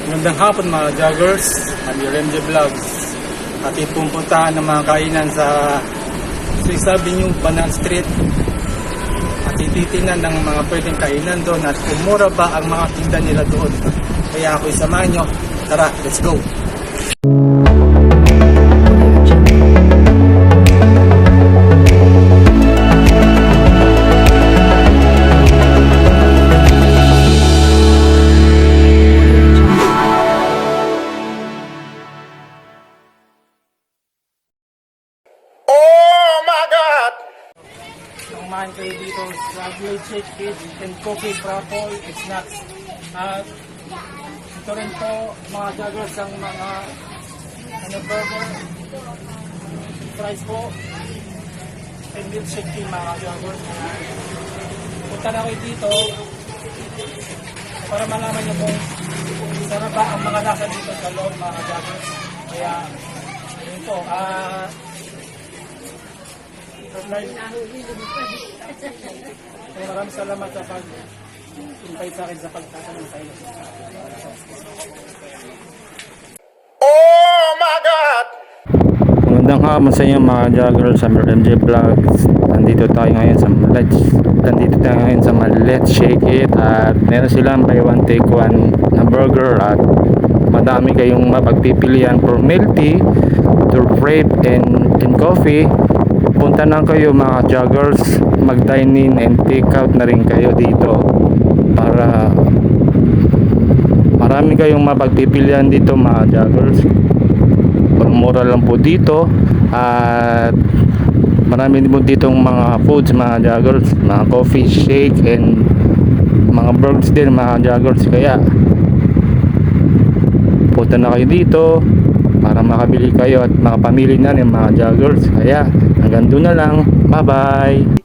Magandang hapon mga joggers, I'm your MJ Vlogs. Ating pupuntahan ng mga kainan sa Swiss Avenue, Banan Street. At tititingnan ng mga pwedeng kainan doon at kung mura ba ang mga tinda nila doon. Kaya ako'y samahan nyo. Tara, let's go! Kumain kayo dito sa Grilled Shake Kid and Coffee Frappol and Snacks. At ito rin po mga joggers ang mga burger, fries po and milkshake tea mga joggers. Punta na kayo dito para malaman nyo kung sarap ba ang mga nasa dito sa loob mga joggers. Kaya yun po, maraming salamat sa pag-invite sa akin sa pagtatanong sa iyo. Oh my God! Magandang hapon sa inyo mga joggers sa MJ Vlogs. Nandito tayo ngayon sa Let's Shake It at meron silang buy one take one na burger at madami kayong mapagpipilian for milk tea, to frappe and coffee. Punta na kayo mga joggers, mag-dine in and take out na rin kayo dito para marami kayong mapagpipilian dito mga joggers. Mura lang po dito at marami din po ditong mga foods mga joggers, mga coffee, shake and mga burgers din mga joggers. Kaya punta na kayo dito para makabili kayo at makapamili na rin mga joggers. Kaya hanggang doon na lang, bye bye.